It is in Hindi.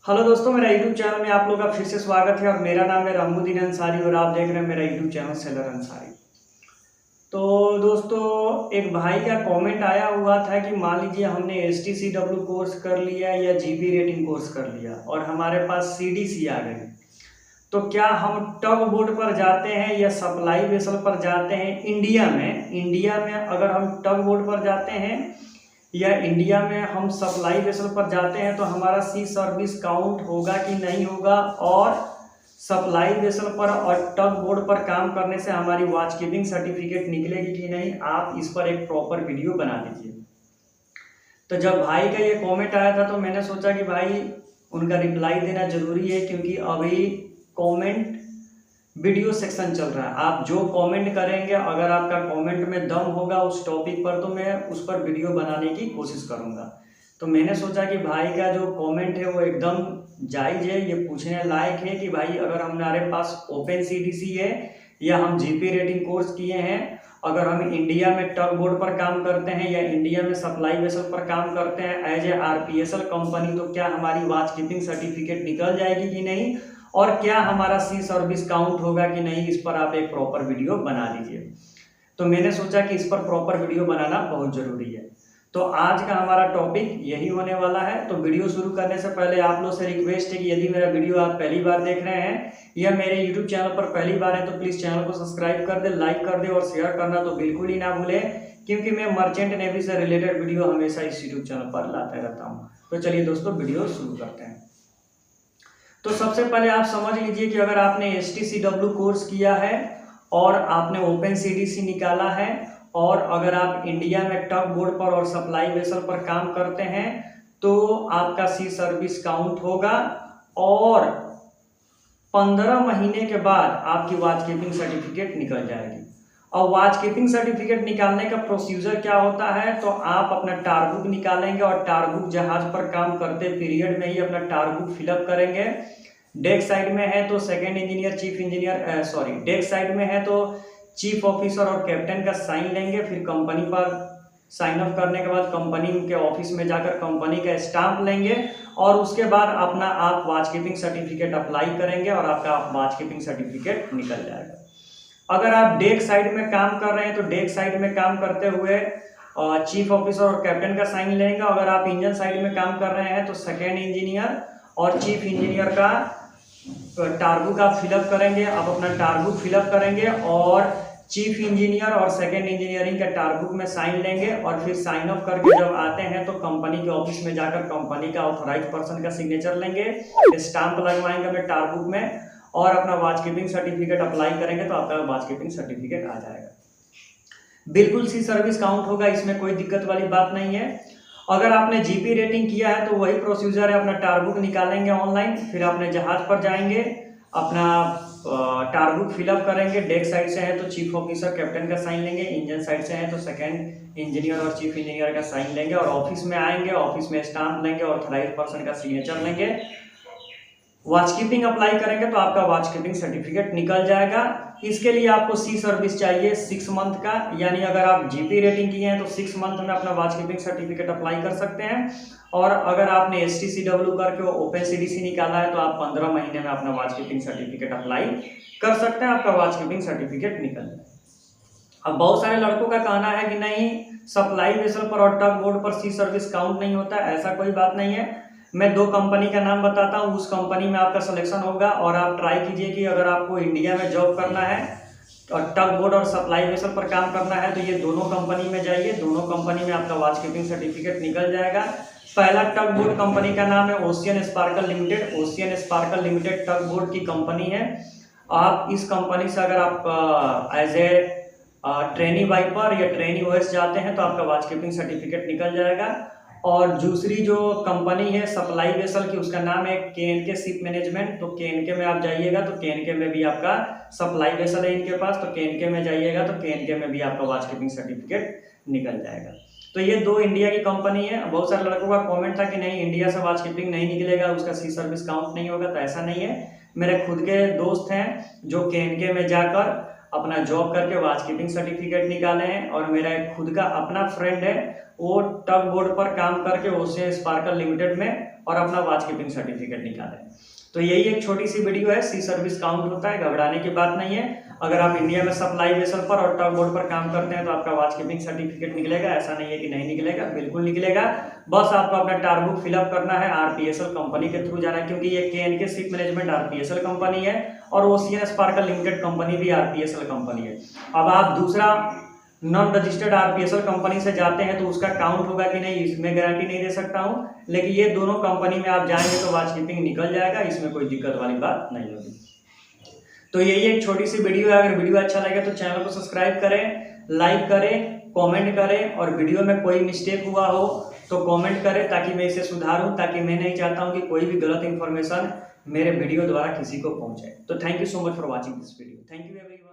हेलो दोस्तों, मेरा यूट्यूब चैनल में आप लोग का फिर से स्वागत है और मेरा नाम है रामुद्दीन अंसारी और आप देख रहे हैं मेरा यूट्यूब चैनल सेलर अंसारी। तो दोस्तों, एक भाई का कमेंट आया हुआ था कि मान लीजिए हमने STCW कोर्स कर लिया या GP रेटिंग कोर्स कर लिया और हमारे पास CDC आ गई, तो क्या हम टग बोट पर जाते हैं या सप्लाई वेसल पर जाते हैं? इंडिया में अगर हम टग बोट पर जाते हैं या इंडिया में हम सप्लाई वेसल पर जाते हैं तो हमारा सी सर्विस काउंट होगा कि नहीं होगा, और सप्लाई वेसल पर और टग बोर्ड पर काम करने से हमारी वॉच कीपिंग सर्टिफिकेट निकलेगी कि नहीं, आप इस पर एक प्रॉपर वीडियो बना लीजिए। तो जब भाई का ये कमेंट आया था तो मैंने सोचा कि भाई उनका रिप्लाई देना जरूरी है, क्योंकि अभी कमेंट वीडियो सेक्शन चल रहा है। आप जो कमेंट करेंगे, अगर आपका कमेंट में दम होगा उस टॉपिक पर, तो मैं उस पर वीडियो बनाने की कोशिश करूंगा। तो मैंने सोचा कि भाई का जो कमेंट है वो एकदम जायज़ है, ये पूछने लायक है कि भाई अगर हमारे पास ओपन CDC है या हम GP रेटिंग कोर्स किए हैं, अगर हम इंडिया में टग बोर्ड पर काम करते हैं या इंडिया में सप्लाई वेसल पर काम करते हैं एज ए RPSL कंपनी, तो क्या हमारी वॉच कीपिंग सर्टिफिकेट निकल जाएगी कि नहीं, और क्या हमारा सी सर्विस काउंट होगा कि नहीं, इस पर आप एक प्रॉपर वीडियो बना लीजिए। तो मैंने सोचा कि इस पर प्रॉपर वीडियो बनाना बहुत ज़रूरी है। तो आज का हमारा टॉपिक यही होने वाला है। तो वीडियो शुरू करने से पहले आप लोग से रिक्वेस्ट है कि यदि मेरा वीडियो आप पहली बार देख रहे हैं या मेरे यूट्यूब चैनल पर पहली बार है तो प्लीज़ चैनल को सब्सक्राइब कर दे, लाइक कर दे और शेयर करना तो बिल्कुल ही ना भूलें, क्योंकि मैं मर्चेंट नेवी से रिलेटेड वीडियो हमेशा इस यूट्यूब चैनल पर लाता रहता हूँ। तो चलिए दोस्तों, वीडियो शुरू करते हैं। तो सबसे पहले आप समझ लीजिए कि अगर आपने STCW कोर्स किया है और आपने ओपन CDC निकाला है, और अगर आप इंडिया में टग बोर्ड पर और सप्लाई वेसल पर काम करते हैं तो आपका सी सर्विस काउंट होगा, और 15 महीने के बाद आपकी वॉच कीपिंग सर्टिफिकेट निकल जाएगी। और वॉच कीपिंग सर्टिफिकेट निकालने का प्रोसीजर क्या होता है, तो आप अपना टारबुक निकालेंगे और टारबुक जहाज पर काम करते पीरियड में ही अपना टारबुक फिलअप करेंगे। डेक साइड में है तो second engineer, chief engineer deck side में है तो चीफ ऑफिसर और कैप्टन का साइन लेंगे। फिर कंपनी पर साइन अप करने के बाद कंपनी के ऑफिस में जाकर कंपनी का स्टाम्प लेंगे, और उसके बाद अपना आप वॉच कीपिंग सर्टिफिकेट अप्लाई करेंगे और आपका वॉच कीपिंग सर्टिफिकेट निकल जाएगा। अगर आप डेक साइड में काम कर रहे हैं तो डेक साइड में काम करते हुए चीफ ऑफिसर और कैप्टन का साइन लेंगे। अगर आप इंजन साइड में काम कर रहे हैं तो सेकेंड इंजीनियर और चीफ इंजीनियर का टारबुक आप फिलअप करेंगे। आप अपना टारबुक फिलअप करेंगे और चीफ इंजीनियर और सेकेंड इंजीनियरिंग के टारबुक में साइन लेंगे, और फिर साइन अप करके जब आते हैं तो कंपनी के ऑफिस में जाकर कंपनी का ऑथराइज पर्सन का सिग्नेचर लेंगे, स्टाम्प लगवाएंगे अपने टारबुक में, और अपना वॉच कीपिंग सर्टिफिकेट अप्लाई करेंगे तो आपका वॉच कीपिंग सर्टिफिकेट आ जाएगा। बिल्कुल सी सर्विस काउंट होगा, इसमें कोई दिक्कत वाली बात नहीं है। अगर आपने GP रेटिंग किया है तो वही प्रोसीजर है, अपना टारबुक निकालेंगे ऑनलाइन, फिर अपने जहाज पर जाएंगे, अपना टारबुक फिलअप करेंगे। डेक साइड से है तो चीफ ऑफिसर कैप्टन का साइन लेंगे, इंजन साइड से है तो सेकेंड इंजीनियर और चीफ इंजीनियर का साइन लेंगे, और ऑफिस में आएंगे, ऑफिस में स्टाम्प लेंगे और ऑथराइज पर्सन का सिग्नेचर लेंगे। वॉच कीपिंग अप्लाई करेंगे तो आपका वॉच कीपिंग सर्टिफिकेट निकल जाएगा। इसके लिए आपको सी सर्विस चाहिए 6 मंथ का, यानी अगर आप GP रेटिंग किए हैं तो 6 मंथ में अपना वॉच कीपिंग सर्टिफिकेट अप्लाई कर सकते हैं, और अगर आपने STCW करके ओपन CDC निकाला है तो आप 15 महीने में अपना वॉच कीपिंग सर्टिफिकेट अप्लाई कर सकते हैं, आपका वॉच कीपिंग सर्टिफिकेट निकल जाए। अब बहुत सारे लड़कों का कहना है कि नहीं, सप्लाई वेसल पर और टग बोर्ड पर सी सर्विस काउंट नहीं होता। ऐसा कोई बात नहीं है। मैं 2 कंपनी का नाम बताता हूँ, उस कंपनी में आपका सिलेक्शन होगा, और आप ट्राई कीजिए कि अगर आपको इंडिया में जॉब करना है और टग बोर्ड और सप्लाई वेसल पर काम करना है तो ये दोनों कंपनी में जाइए, दोनों कंपनी में आपका वॉच कीपिंग सर्टिफिकेट निकल जाएगा। पहला टग बोर्ड कंपनी का नाम है Ocean Sparkle Limited. Ocean Sparkle Limited tug board की कंपनी है। आप इस कंपनी से अगर आप एज ए ट्रेनी वाइपर या ट्रेनी OS जाते हैं तो आपका वॉच कीपिंग सर्टिफिकेट निकल जाएगा। और दूसरी जो कंपनी है सप्लाई वेसल की, उसका नाम है KNK शिप मैनेजमेंट। तो KNK में आप जाइएगा तो KNK में भी आपका सप्लाई वेसल है इनके पास, तो KNK में जाइएगा तो KNK में भी आपका वॉच कीपिंग सर्टिफिकेट निकल जाएगा। तो ये 2 इंडिया की कंपनी है। बहुत सारे लड़कों का कमेंट था कि नहीं, इंडिया से वॉच कीपिंग नहीं निकलेगा, उसका सी सर्विस काउंट नहीं होगा। तो ऐसा नहीं है। मेरे खुद के दोस्त हैं जो KNK में जाकर अपना जॉब करके वॉच कीपिंग सर्टिफिकेट निकाले हैं, और मेरा एक खुद का अपना फ्रेंड है, वो टग बोर्ड पर काम करके ओशियन स्पार्कल लिमिटेड में और अपना वॉच कीपिंग सर्टिफिकेट निकालें। तो यही एक छोटी सी वीडियो है, सी सर्विस काउंट होता है, घबराने की बात नहीं है। अगर आप इंडिया में सप्लाई वेसल पर और टग बोर्ड पर काम करते हैं तो आपका वॉच कीपिंग सर्टिफिकेट निकलेगा, ऐसा नहीं है कि नहीं निकलेगा, बिल्कुल निकलेगा। बस आपको अपना टार बुक फिलअप करना है, आरपीएसएल कंपनी के थ्रू जाना है, क्योंकि ये केएनके शिप मैनेजमेंट आरपीएसएल कंपनी है और ओशियन स्पार्कल लिमिटेड कंपनी भी आरपीएसएल कंपनी है। अब आप दूसरा नॉन रजिस्टर्ड आरपीएसएल कंपनी से जाते हैं तो उसका काउंट होगा कि नहीं, इसमें गारंटी नहीं दे सकता हूं, लेकिन ये दोनों कंपनी में आप जाएंगे तो वॉच कीपिंग निकल जाएगा, इसमें कोई दिक्कत वाली बात नहीं होगी। तो यही एक छोटी सी वीडियो है। अगर वीडियो अच्छा लगे तो चैनल को सब्सक्राइब करें, लाइक करें, कमेंट करें, और वीडियो में कोई मिस्टेक हुआ हो तो कमेंट करें ताकि मैं इसे सुधारूं, ताकि मैं नहीं चाहता हूं कि कोई भी गलत इंफॉर्मेशन मेरे वीडियो द्वारा किसी को पहुंचे। तो thank you so much for watching this video. Thank you everyone.